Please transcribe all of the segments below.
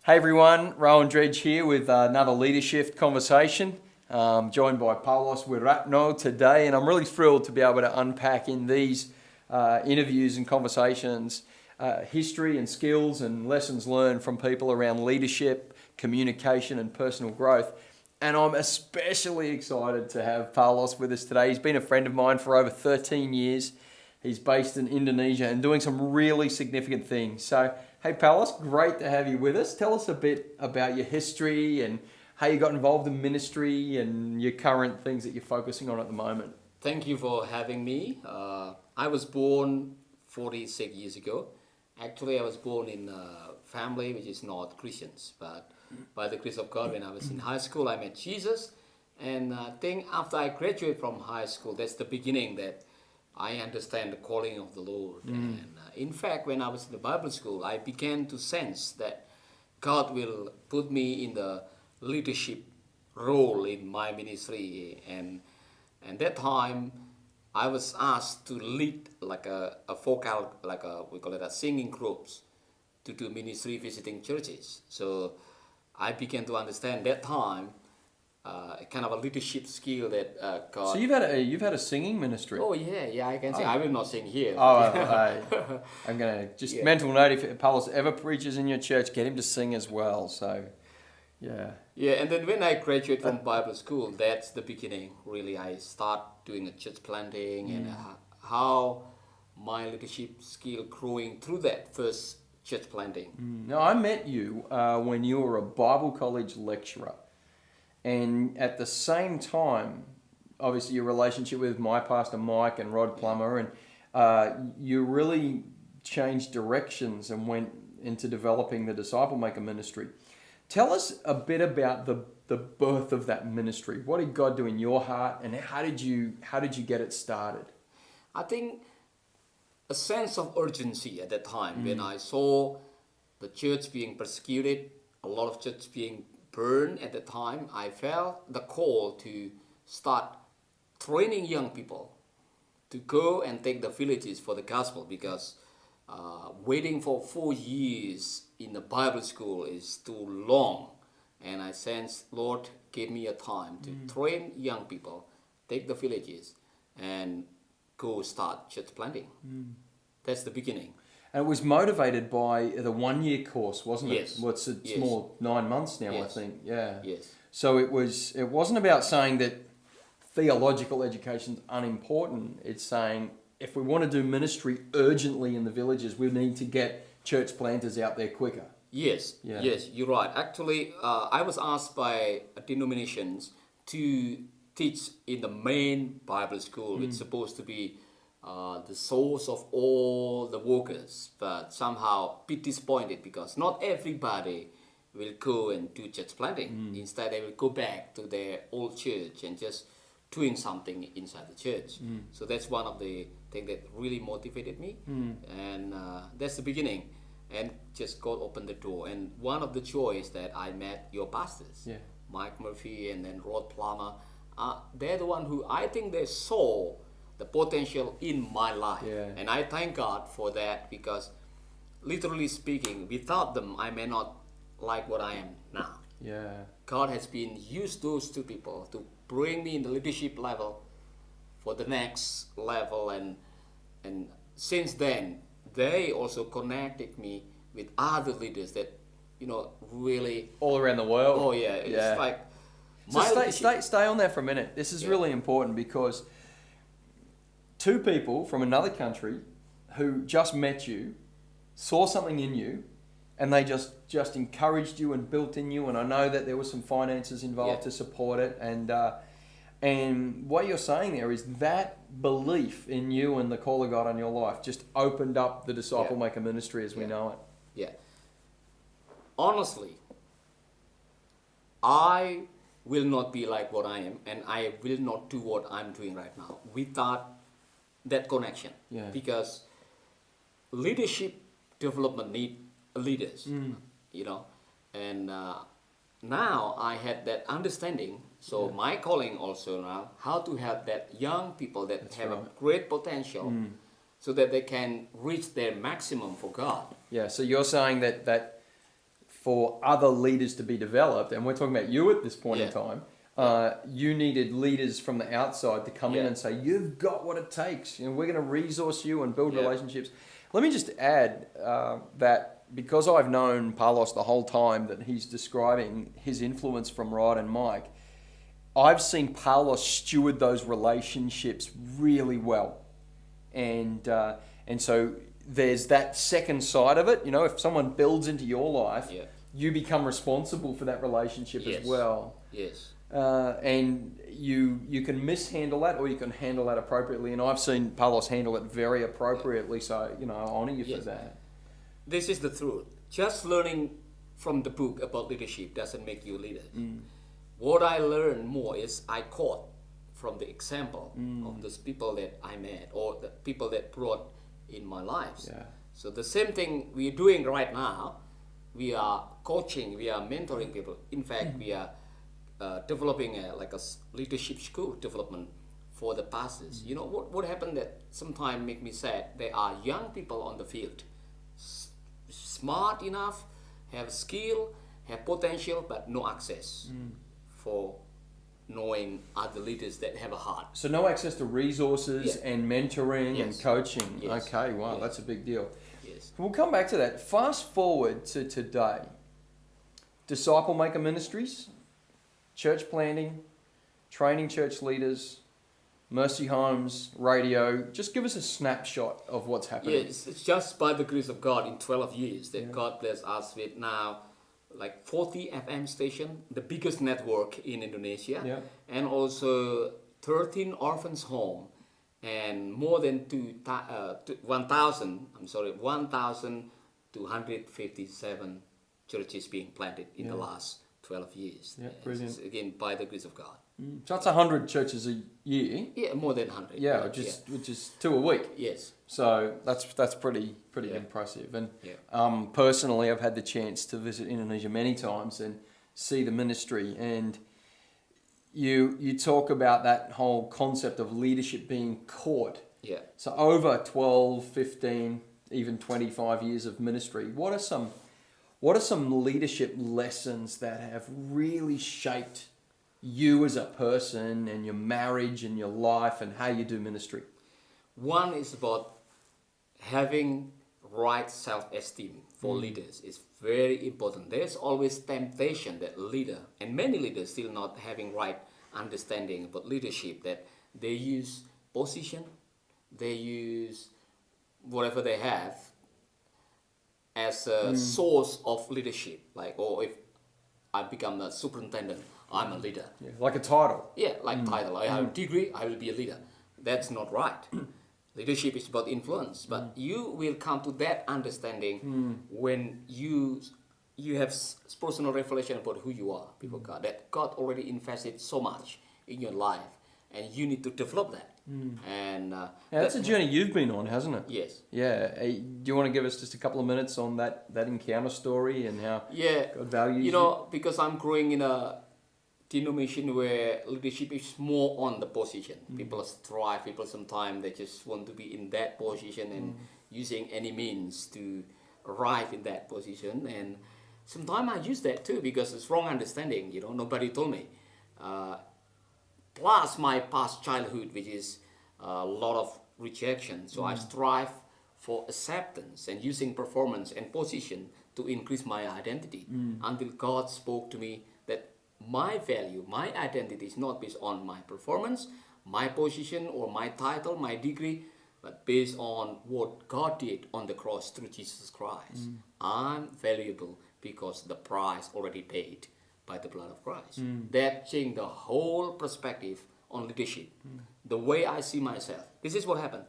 Hey everyone, Rowan Dredge here with another leadership conversation. Joined by Paulos Wiratno today, and I'm really thrilled to be able to unpack in these interviews and conversations history and skills and lessons learned from people around leadership, communication and personal growth. And I'm especially excited to have Paulos with us today. He's been a friend of mine for over 13 years. He's based in Indonesia and doing some really significant things. So, hey Paulos, great to have you with us. Tell us a bit about your history and how you got involved in ministry and your current things that you're focusing on at the moment. Thank you for having me. I was born 46 years ago. Actually, I was born in a family which is not Christians, but by the grace of God, when I was in high school, I met Jesus. And I think after I graduated from high school, that's the beginning that I understand the calling of the Lord. And in fact, when I was in the Bible school, I began to sense that God will put me in the leadership role in my ministry. And that time, I was asked to lead like a vocal, we call it a singing groups, to do ministry visiting churches. So I began to understand that time kind of a leadership skill that God. So you've had a singing ministry. Oh yeah, I can say. I will not sing here. I'm gonna just mental note, if Paulos ever preaches in your church, get him to sing as well. So, yeah. Yeah, and then when I graduated from Bible school, that's the beginning. Really, I start doing a church planting and how my leadership skill growing through that first church planting. Now, I met you when you were a Bible college lecturer. And at the same time, obviously your relationship with my pastor Mike and Rod Plummer, and you really changed directions and went into developing the Disciple Maker ministry. Tell us a bit about the birth of that ministry. What did God do in your heart, and how did you get it started? I think a sense of urgency at that time when I saw the church being persecuted, a lot of church being burned at the time, I felt the call to start training young people to go and take the villages for the gospel, because waiting for 4 years in the Bible school is too long. And I sensed Lord gave me a time to train young people, take the villages, and go start church planting. That's the beginning. And it was motivated by the 1 year course, wasn't it? Yes. Well, it's more 9 months now, Yes. I think. Yeah. Yes. So it wasn't about saying that theological education's unimportant. It's saying if we want to do ministry urgently in the villages, we need to get church planters out there quicker. Yes, Yeah. yes, you're right. Actually, I was asked by denominations to teach in the main Bible school. It's supposed to be the source of all the workers, but somehow bit disappointed because not everybody will go and do church planting. Instead, they will go back to their old church and just doing something inside the church. So that's one of the things that really motivated me, and that's the beginning. And just God opened the door. And one of the joys that I met your pastors, Mike Murphy and then Rod Plummer, they're the one who I think they saw the potential in my life. And I thank God for that, because literally speaking, without them, I may not like what I am now. Yeah. God has been used those two people to bring me in the leadership level for the next level, and since then they also connected me with other leaders that really All around the world. Oh yeah, it's like So stay on there for a minute. This is really important, because two people from another country who just met you, saw something in you, and they just encouraged you and built in you. And I know that there were some finances involved to support it. And what you're saying there is that belief in you and the call of God on your life just opened up the Disciple Maker ministry as we know it. Yeah. Honestly, I will not be like what I am, and I will not do what I'm doing right now without that connection. Because leadership development need leaders, and now I had that understanding. So my calling also now, how to help that young people that have a great potential, so that they can reach their maximum for God. Yeah, so you're saying that for other leaders to be developed, and we're talking about you at this point in Yeah. time, you needed leaders from the outside to come in Yeah. and say, you've got what it takes. We're going to resource you and build Yeah. relationships. Let me just add that because I've known Paulus the whole time that he's describing his influence from Rod and Mike, I've seen Paulus steward those relationships really well. And so there's that second side of it. If someone builds into your life, Yeah. you become responsible for that relationship Yes. as well. Yes. And you can mishandle that or you can handle that appropriately. And I've seen Paulus handle it very appropriately. So, I honor you for Yes. that. This is the truth. Just learning from the book about leadership doesn't make you a leader. What I learned more is I caught from the example of those people that I met or the people that brought in my lives. Yeah. So the same thing we're doing right now, we are coaching, we are mentoring people. In fact, we are developing a leadership school development for the pastors. What happened that sometimes make me sad? There are young people on the field, smart enough, have skill, have potential, but no access for knowing other leaders that have a heart. So no access to resources Yeah. and mentoring and Yes. coaching. Yes. Okay, wow, Yes. that's a big deal. Yes. We'll come back to that. Fast forward to today. Disciple Maker Ministries, church planting, training church leaders, Mercy Homes, radio. Just give us a snapshot of what's happening. Yeah, it's just by the grace of God in 12 years that Yeah. God bless us with now 40 FM station, the biggest network in Indonesia, Yeah. and also 13 orphans home and more than 1,257 churches being planted in the Yeah. last 12 years. Yeah, It's brilliant. again by the grace of God. So that's 100 churches a year. Yeah, more than 100. Yeah, which is 2 a week. Yes. So that's pretty Yeah. impressive. And Yeah. personally, I've had the chance to visit Indonesia many times and see the ministry. And you talk about that whole concept of leadership being caught. Yeah. So over 12, 15, even 25 years of ministry, what are some leadership lessons that have really shaped you as a person and your marriage and your life and how you do ministry? One is about having right self-esteem for leaders. It's very important. There's always temptation that leader, and many leaders still not having right understanding about leadership, that they use position, they use whatever they have as a source of leadership. If I become a superintendent, I'm a leader. Yeah, like a title. Yeah, title. I have a degree, I will be a leader. That's not right. Leadership is about influence, but you will come to that understanding when you have personal revelation about who you are, people of God, that God already invested so much in your life, and you need to develop that. And That's a journey you've been on, hasn't it? Yes. Yeah. Do you want to give us just a couple of minutes on that encounter story and how Yeah. God values you? Because I'm growing in a denomination where leadership is more on the position. People strive, people sometimes they just want to be in that position and using any means to arrive in that position. And sometimes I use that too because it's wrong understanding, nobody told me. Plus my past childhood, which is a lot of rejection. So I strive for acceptance and using performance and position to increase my identity until God spoke to me that my value, my identity is not based on my performance, my position or my title, my degree, but based on what God did on the cross through Jesus Christ. I'm valuable because the price already paid by the blood of Christ. That changed the whole perspective on leadership. The way I see myself. This is what happened.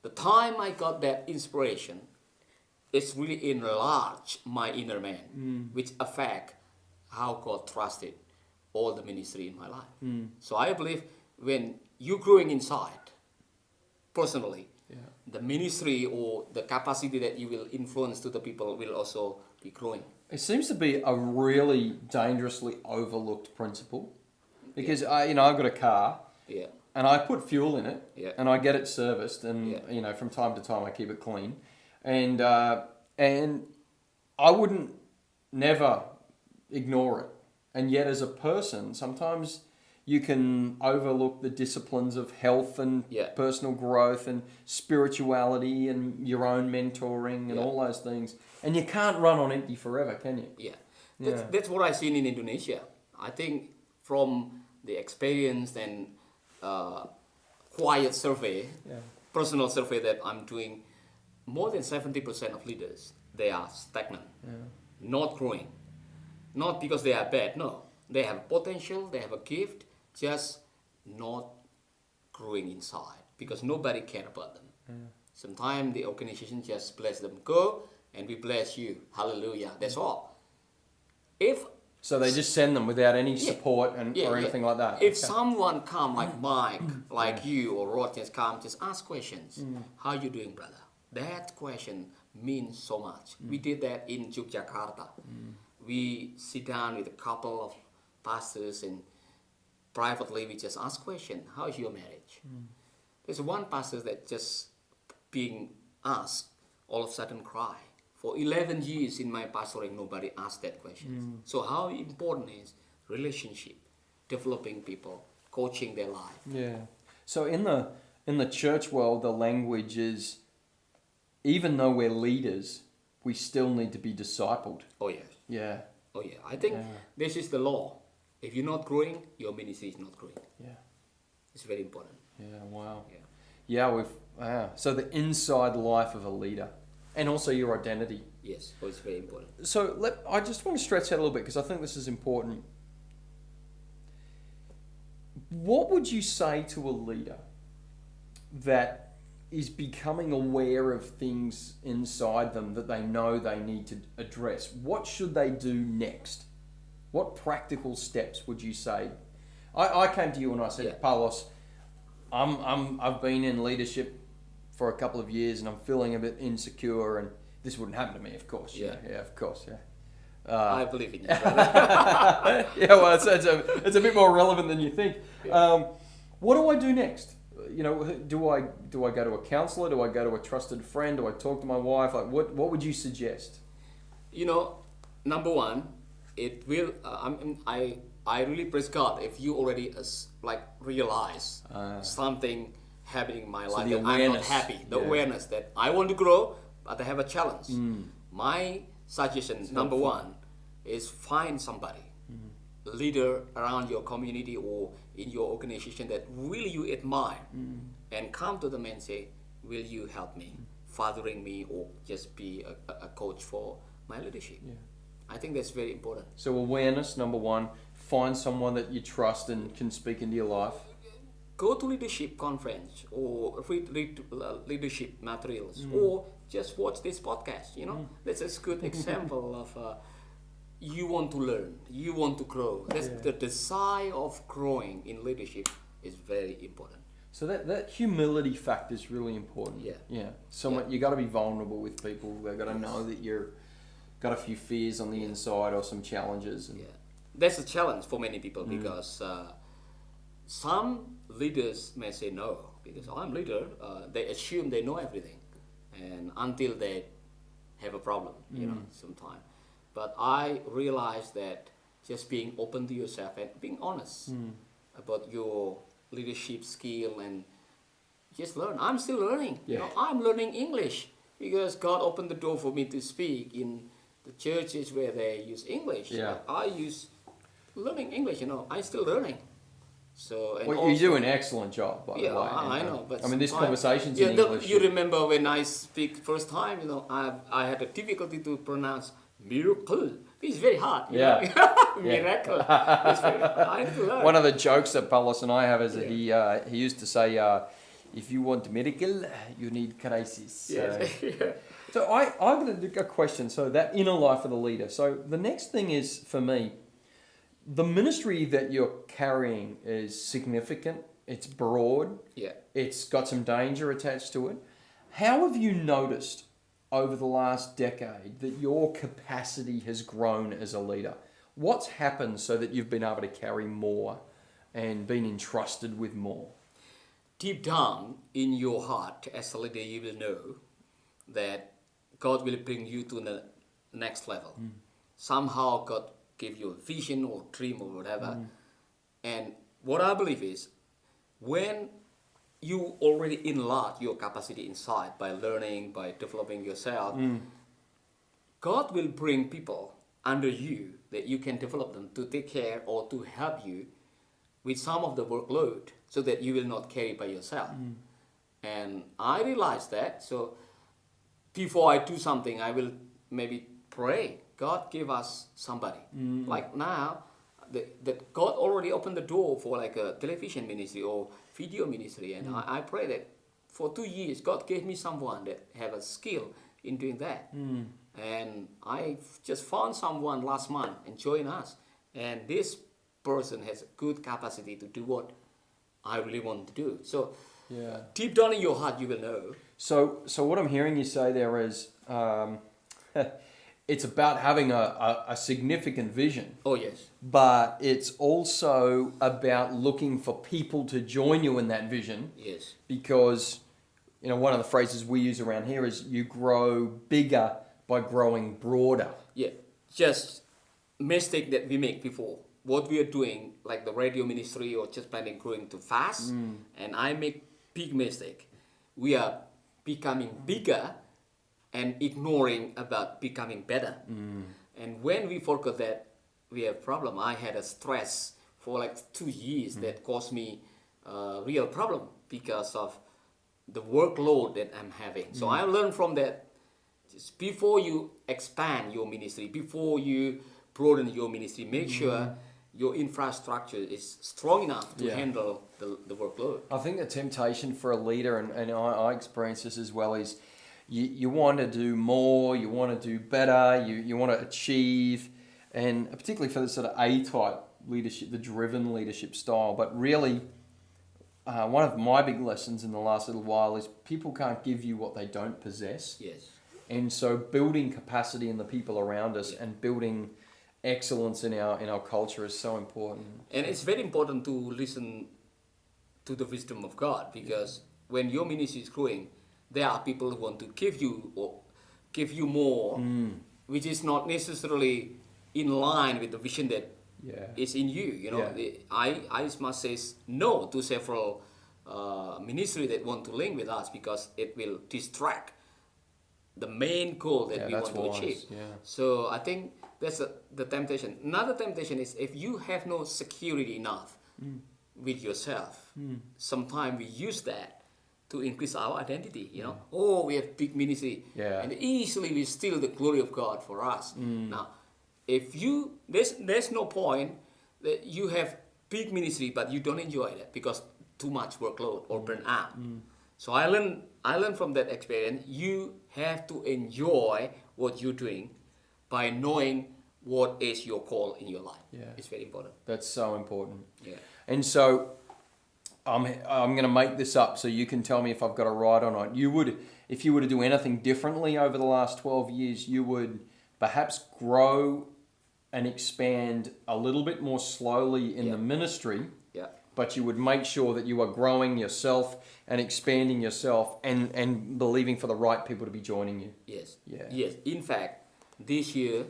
The time I got that inspiration, it's really enlarged my inner man, which affect how God trusted all the ministry in my life. So I believe when you're growing inside, personally, the ministry or the capacity that you will influence to the people will also be growing. It seems to be a really dangerously overlooked principle because I've got a car Yeah. and I put fuel in it Yeah. and I get it serviced and from time to time I keep it clean and I wouldn't never ignore it. And yet, as a person, sometimes you can overlook the disciplines of health and Yeah. personal growth and spirituality and your own mentoring and Yeah. all those things. And you can't run on empty forever, can you? Yeah. Yeah. That's what I've seen in Indonesia. I think from the experience and quiet survey, Yeah. personal survey that I'm doing, more than 70% of leaders, they are stagnant, not growing. Not because they are bad, no. They have potential, they have a gift, just not growing inside because nobody cares about them. Sometimes the organization just bless them, go and we bless you, hallelujah, that's all. If So they just send them without any Yeah. support and or anything like that. If Okay. someone come like Mike, like you or Rod just come, just ask questions. How you doing, brother? That question means so much. We did that in Yogyakarta. We sit down with a couple of pastors and privately we just ask question. How is your marriage? There's one pastor that just being asked, all of a sudden cry. For 11 years in my pastoring, nobody asked that question. So how important is relationship, developing people, coaching their life? Yeah. So in the church world, the language is, even though we're leaders, we still need to be discipled. Oh yes. Yeah. Oh yeah. I think Yeah. this is the law. If you're not growing, your ministry is not growing. Yeah. It's very important. Yeah. Wow. Yeah. Yeah. So the inside life of a leader, and also your identity. Yes. So it's very important. So I just want to stretch that a little bit because I think this is important. What would you say to a leader that is becoming aware of things inside them that they know they need to address? What should they do next? What practical steps would you say? I came to you and I said, Yeah. Paulos, I've been in leadership for a couple of years and I'm feeling a bit insecure, and this wouldn't happen to me, of course. Yeah. Yeah, of course, yeah. I believe in you, brother. Yeah, well, it's a bit more relevant than you think. What do I do next? You know, do I go to a counselor? Do I go to a trusted friend? Do I talk to my wife? Like, what would you suggest? You know, number one, it will. I really praise God if you already realize something happening in my So life the that I'm not awareness, happy. The yeah. awareness that I want to grow, but I have a challenge. My suggestion, number one, is find somebody, leader around your community or in your organization that really you admire, and come to them and say, "Will you help me, fathering me, or just be a coach for my leadership?" Yeah. I think that's very important. So awareness, number one. Find someone that you trust and can speak into your life. Go to leadership conference or read leadership materials or just watch this podcast. You know, that's a good example of you want to learn, you want to grow. That's the desire of growing in leadership is very important. So that humility factor is really important. Yeah. Yeah. You got to be vulnerable with people. They've got to know that you're got a few fears on the inside or some challenges. And, Yeah, that's a challenge for many people because some leaders may say no because I'm leader. They assume they know everything, and until they have a problem, you know, sometimes. But I realize that just being open to yourself and being honest about your leadership skill and just learn. I'm still learning. Yeah. You know, I'm learning English because God opened the door for me to speak in the churches where they use English. Yeah. But I use learning English. You know, I'm still learning. So and Well, you do an excellent job, by the way. I And, know, but I mean, this sometimes- conversation's yeah, in English. You remember when I speak first time? You know, I had a difficulty to pronounce miracle. It's very hard. You Yeah. know? Miracle. It's very hard. I had to learn. One of the jokes that Paulos and I have is that he used to say, if you want miracle, you need crisis. Yes. So I've got a question. So that inner life of the leader. So the next thing is, for me, the ministry that you're carrying is significant. It's broad. Yeah. It's got some danger attached to it. How have you noticed over the last decade that your capacity has grown as a leader? What's happened so that you've been able to carry more and been entrusted with more? Deep down in your heart, as a leader, you will know that God will bring you to the next level. somehow God gave you a vision or dream or whatever. And what I believe is, when you already enlarge your capacity inside by learning, by developing yourself, God will bring people under you that you can develop them to take care or to help you with some of the workload so that you will not carry by yourself. And I realized that. So before I do something, I will maybe pray, God give us somebody. Like now, that God already opened the door for like a television ministry or video ministry. And I pray that for 2 years, God gave me someone that have a skill in doing that. And I just found someone last month and joined us. And this person has a good capacity to do what I really want to do. So deep down in your heart, you will know. So what I'm hearing you say there is, it's about having a significant vision, Oh, yes. but it's also about looking for people to join you in that vision, Yes. because, you know, one of the phrases we use around here is you grow bigger by growing broader. Yeah. Just mistake that we make before. What we are doing, like the radio ministry or just planning growing too fast, and I make big mistake. We are becoming bigger and ignoring about becoming better. And when we forget that, we have problem. I had a stress for like 2 years that caused me a real problem because of the workload that I'm having. So I learned from that. Just before you expand your ministry, before you broaden your ministry, make sure your infrastructure is strong enough to handle the workload. I think the temptation for a leader, and I experience this as well, is you want to do more, you want to do better, you want to achieve, and particularly for the sort of A-type leadership, the driven leadership style. But really, one of my big lessons in the last little while is people can't give you what they don't possess. Yes. And so building capacity in the people around us and building excellence in our culture is so important. And it's very important to listen to the wisdom of God, because when your ministry is growing, there are people who want to give you more, which is not necessarily in line with the vision that is in you. You know, I must say no to several ministry that want to link with us because it will distract the main goal that we want to achieve. So I think that's the temptation. Another temptation is if you have no security enough with yourself, sometimes we use that to increase our identity. You know, oh, we have big ministry, and easily we steal the glory of God for us. Now, if you there's no point that you have big ministry but you don't enjoy that because too much workload or burn out. So I learned from that experience. You have to enjoy what you're doing by knowing what is your call in your life. It's very important. That's so important. Yeah. And so I'm going to make this up so you can tell me if I've got it right or not. You would, if you were to do anything differently over the last 12 years, you would perhaps grow and expand a little bit more slowly in the ministry. But you would make sure that you are growing yourself and expanding yourself and believing for the right people to be joining you. Yes. Yes. In fact, this year,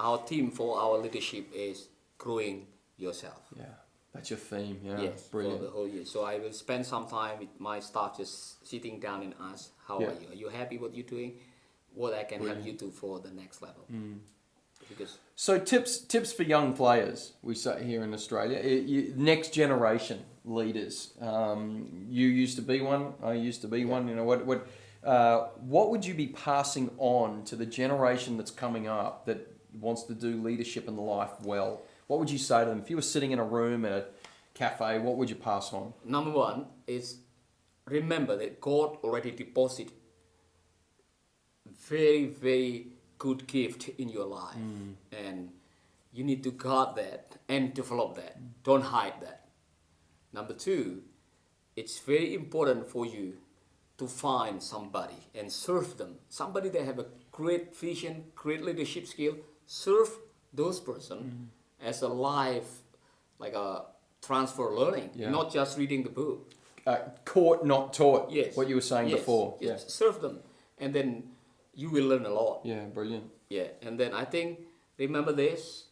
our theme for our leadership is growing yourself. That's your theme. Yes, Brilliant. for the whole year. So I will spend some time with my staff just sitting down and ask, how are you? Are you happy what you're doing? What I can help you do for the next level. Because so tips for young players, we say here in Australia, next generation leaders. You used to be one. I used to be one. You know what would you be passing on to the generation that's coming up that wants to do leadership in life well? What would you say to them if you were sitting in a room at a cafe? What would you pass on? Number one is remember that God already deposited very, very good gift in your life, and you need to guard that and develop that. Don't hide that. Number two, it's very important for you to find somebody and serve them. Somebody that have a great vision, great leadership skill. Serve those person as a life, like a transfer learning, not just reading the book. Caught, not taught. Yes. What you were saying before. Serve them, and then you will learn a lot. Brilliant. And then I think remember this,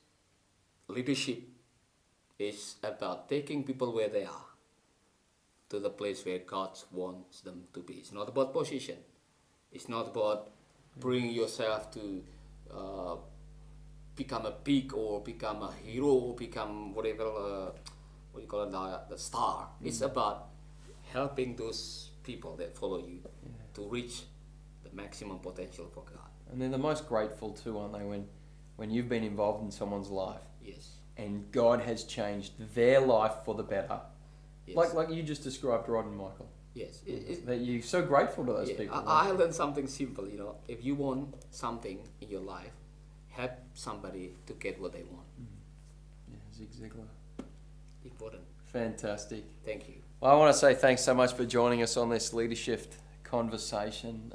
leadership is about taking people where they are to the place where God wants them to be. It's not about position. It's not about bringing yourself to become a peak or become a hero or become whatever, what you call it, the star. It's about helping those people that follow you to reach the maximum potential for God. And they're the most grateful too, aren't they, when you've been involved in someone's life Yes. and God has changed their life for the better. Yes. Like you just described Rod and Michael. Yes. That you're so grateful to those Yeah, people. I learned something simple, you know. If you want something in your life, help somebody to get what they want. Yeah, Zig Ziglar. Important. Fantastic. Thank you. Well, I want to say thanks so much for joining us on this leadership conversation.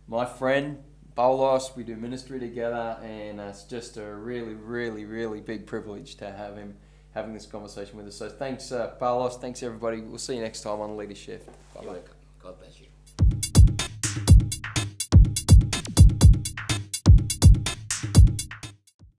My friend, Paulos, we do ministry together, and it's just a really, really, really big privilege to have him having this conversation with us. So thanks, Paulos. Thanks, everybody. We'll see you next time on Leadership. Bye-bye. You're welcome. God bless you.